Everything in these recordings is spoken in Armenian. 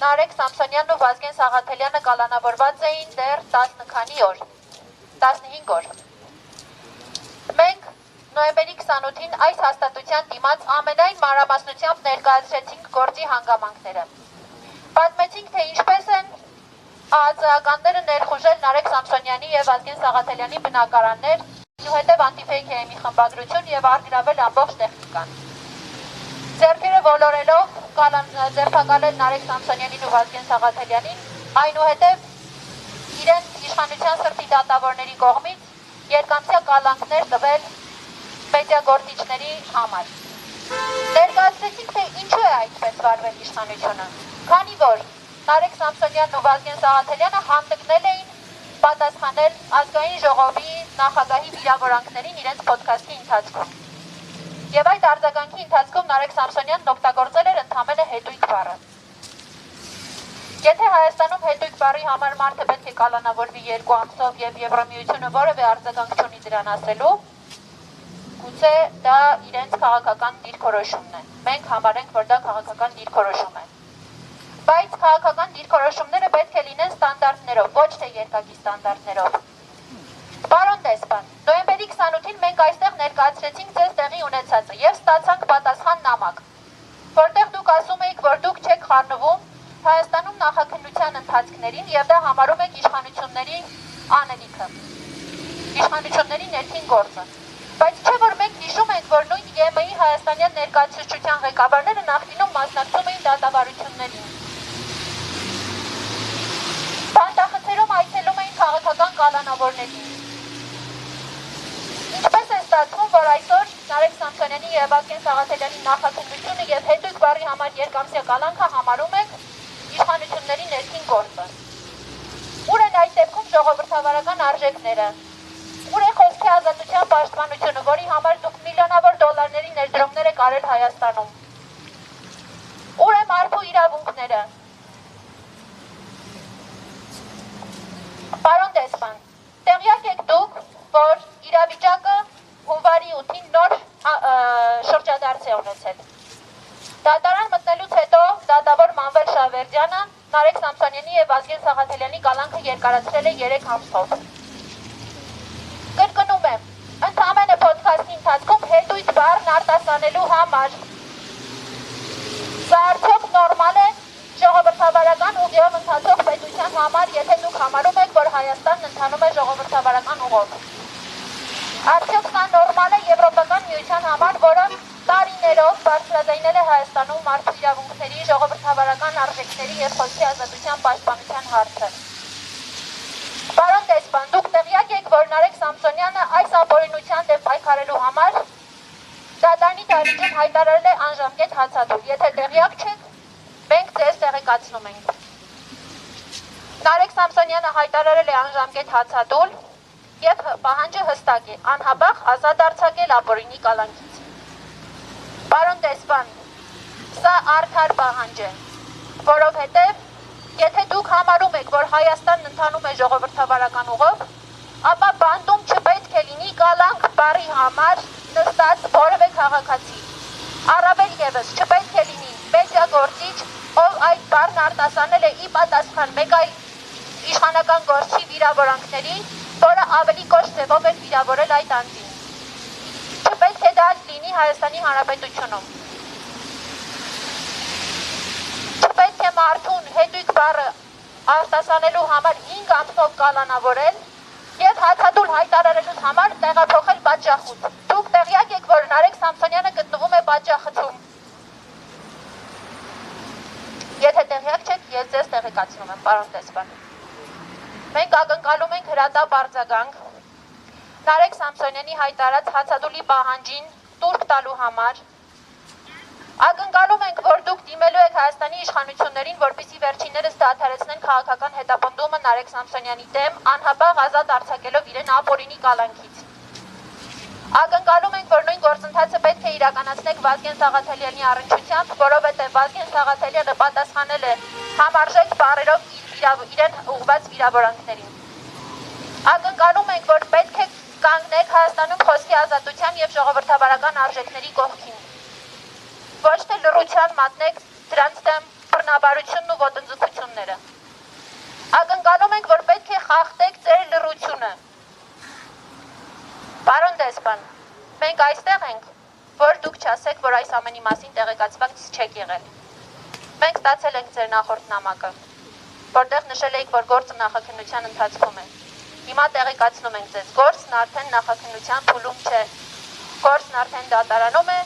Նարեկ Սամսոնյանն ու Վազգեն Սաղաթելյանը կալանավորված էին դեռ 15 օր։ Մենք նոյեմբերի 28-ին այս հաստատության դիմաց ամենայն մանրամասնությամբ ներկայացրեցինք գործի հանգամանքները։ Պատմեցինք, թե ինչպես են ԱԱԾ-ականները ներխուժել Նարեկ Սամսոնյանի և Վազգեն Սաղաթելյանի բնակարաններ, այնուհետև անտիֆեյք էմի խմբագրություն և առգրավել ամբողջ տեխնիկան։ Ձեռքերը ոլորելով ձերբակալել Նարեկ Սամսոնյանին ու Վազգեն Սաղաթելյանին, այնուհետև իրենց իշխանության սրտի դատավորների կողմից երկամսյա կալանքներ տվել մեդիագործիչների համար։ Ներկայացրեցինք, թե ինչու է այդպես վարվել իշխանությունը, քանի որ Նարեկ Սամսոնյանն ու Վազգեն Սաղաթելյանը հանդգնել էին պատասխանել ազգային ժողովի նախագահի վիրավորանքներին իրենց պոդքասթի ընթացքում։ Եվ այդ արձագանքի ընթացքում Նարեկ Սամսոնյանն օգտագործել էր ընդամենը հետույք բառը։ Եթե Հայաստանում հետույք բառի համար մարդը պետք է կալանավորվի 2 ամսով և Եվրամիությունը որևէ արձագանք չունի դրան ասելու, գուցե դա իրենց քաղաքական դիրքորոշումն է։ Մենք համարենք, որ դա քաղաքական դիրքորոշում է։ Բայց քաղաքական դիրքորոշումները պետք է լինեն ստանդարտներով, ոչ թե երկակի ստանդարտներով։ Պարոն դեսպան, նոյեմբերի 28-ին մենք այստեղ ներկայացրեցինք ձեզ տեղի ունեցածը և ստացանք պատասխան նամակ, որտեղ դուք ասում էիք, որ դուք չեք խառնվում Հայաստանում նախաքննության ընթացքներին և դա համարում եք իշխանությունների անելիքը, իշխանությունների ներքին գործը։ Բայց չէ, որ մենք հիշում ենք, որ նույն ԵՄ-ի հայաստանյան ներկայացուցչության ղեկավարները նախկինում մասնակցում էին դատավարություններին։ Բանտախցերում այցելում էին քաղաքական կալանավորներին։ Ինչպես է ստացվում, որ այսօր Նարեկ Սամսոնյանի և Վազգեն Սաղաթելյանի նախաքննությունը և հետույք բառի համար երկամսյա կալանքը համարում եք իշխանությունների ներքին գործը։ Ուր են այդ դեպքում ժողովրդավարական արժեքները։ Ուր է խոսքի ազատության պաշտպանությունը, որի համար դուք միլիոնավոր դոլարների ներդրումներ եք արել Հայաստանում։ Ուր է մարդու իրավունքները։ Պարոն դեսպան, տեղյակ եք դուք, որ իրավիճակը հունվարի 8-ին նոր շրջադարձ է ունեցել։ Դատարան մտնելուց հետո դատավոր Մանվել Շավերդյանը Նարեկ Սամսոնյանի և Վազգեն Սաղաթելյանի կալանքը երկարացրել է 3 ամսով։ Կրկնում եմ, ընդամենը պոդքասթի ընթացքում հետույք բառն արտասանելու համար։ Սա արդյոք նորմալ է ժողովրդավարական ուղիով ընթացող պետության համար, եթե դուք համարում եք, որ Հայաստանն ընթանում է ժողովրդավարական ուղով։ Արդյոք սա նորմալ է Եվրոպական միության համար, որը տարիներով բարձրաձայնել է Հայաստանում մարդու իրավունքների, ժողովրդավարական արժեքների և խոսքի ազատության պաշտպանության հարցը։ Պարոն դեսպան, դուք տեղյակ եք, որ Նարեկ Սամսոնյանը այս ապօրինության դեմ պայքարելու համար դատարանի դահլիճում հայտարարել է անժամկետ հացադուլ։ Եթե տեղյակ չեք, մենք ձեզ տեղեկացնում ենք։ Նարեկ Սամսոնյանը հայտարարել է անժամկետ հացադուլ և պահանջը հստակ է, անհաբախ ազատ արձակել ապօրինի կալանքից։ Պարոն դեսպան, սա արդար պահանջ է, որովհետև եթե դուք համարում եք, որ Հայաստանն ընթանում է ժողովրդավարական ուղով, ապա բանտում չպետք է լինի կալանք բառի համար նստած որևէ քաղաքացի։ Առավել ևս չպետք է լինի մեդիագործիչ, ով այդ բառն արտասանել է ի պատասխան մեկ այլ իշխանական գործչի վիրավորանքների, որը ավելի կոշտ ձևով էր վիրավորել այդ անձին։ Չպետք է դա լինի Հայաստանի Հանրապետությունում։ Չպետք է մարդուն հետույք բառը արտասանելու համար 5 ամսով կալանավորել և հացադուլ հայտարարելուց համար տեղափոխել պատժախոց։ Դուք տեղյակ եք, որ Նարեկ Սամսոնյանը գտնվում է պատժախցում։ Եթե տեղյակ չեք, ես ձեզ տեղեկացնում եմ, պարոն դեսպան։ Մենք ակնկալում ենք հրատապ արձագանք Նարեկ Սամսոնյանի հայտարարած հացադուլի պահանջին տուրք տալու համար։ Ակնկալում ենք, որ դուք դիմելու եք Հայաստանի իշխանություններին, որպեսզի վերջիններս դադարեցնեն քաղաքական հետապնդումը Նարեկ Սամսոնյանի դեմ, անհապաղ ազատ արձակելով իրեն ապօրինի կալանքից։ Ակնկալում ենք, որ նույն գործընթացը պետք է իրականացնեք Վազգեն Սաղաթելյանի առնչությամբ, որովհետև Վազգեն Սաղաթելյանը պատասխանել է համարժեք բառերով իրեն ուղղված վիրավորանքներին։ Ակնկալում ենք, որ պետք է կանգնեք Հայաստանում խոսքի ազատության և ժողովրդավարական արժեքների կողքին։ Ոչ թե լռության մատնեք դրանց դեմ բնաբարությունն ու ոտնձգությունները։ Ակնկալում ենք, որ պետք է խախտեք ձեր լռությունը։ Պարոն դեսպան, մենք այստեղ ենք, որ դուք չասեք, որ այս ամենի մասին տեղեկացված չեք եղել։ Մենք ստացել ենք ձեր նախորդ նամակը, որտեղ նշել էիք, որ գործը նախաքննության ընթացքում է։ Հիմա տեղեկացնում ենք ձեզ, գործն արդեն նախաքննության փուլում չէ։ Գործն արդեն դատարանում է,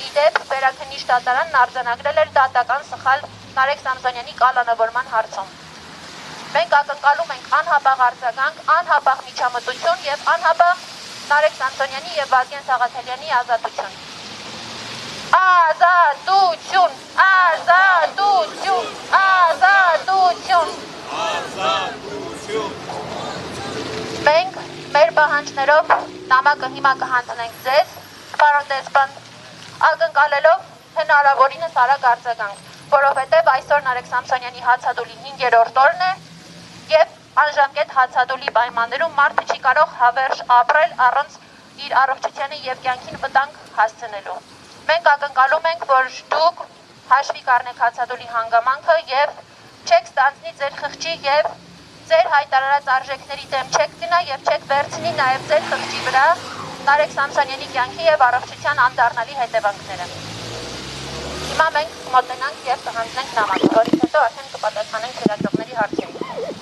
իդեպ վերաքննիչ դատարանն արձանագրել էր դատական սխալ Նարեկ Սամսոնյանի կալանավորման հարցում։ Մենք ակնկալում ենք անհապաղ արձագանք, անհապաղ միջամտություն եւ անհապաղ Նարեկ Սամսոնյանի եւ Վազգեն Սաղաթելյանի ազատություն։ Ազատություն, ազատություն, ազատություն։ Ազատություն։ Մենք մեր պահանջներով նամակը հիմա կհանձնենք ձեզ, պարոն դեսպան, ակնկալելով հնարավորինս արագ արձագանք, որովհետև այսօր Նարեկ Սամսոնյանի հացադուլի 5-րդ օրն է եւ անժամկետ հացադուլի պայմաններում մարդը չի կարող հավերժ ապրել առանց իր առողջությանը եւ կյանքին վտանգ հասցնելու։ Մենք ակնկալում ենք, որ դուք հաշվի կառնեք հացադուլի հանգամանքը եւ չեք ստանձնի ձեր խղճի եւ ձեր հայտարարած արժեքների դեմ չեք գնա եւ չեք վերցնի նաեւ ձեր խղճի վրա Նարեկ Սամսոնյանի կյանքի եւ առողջության անդառնալի հետևանքները։ Հիմա մենք կմոտենանք եւ կհանձնենք նամակը, որից հետո արդեն կպատասխանենք լրագրողների հարցերին։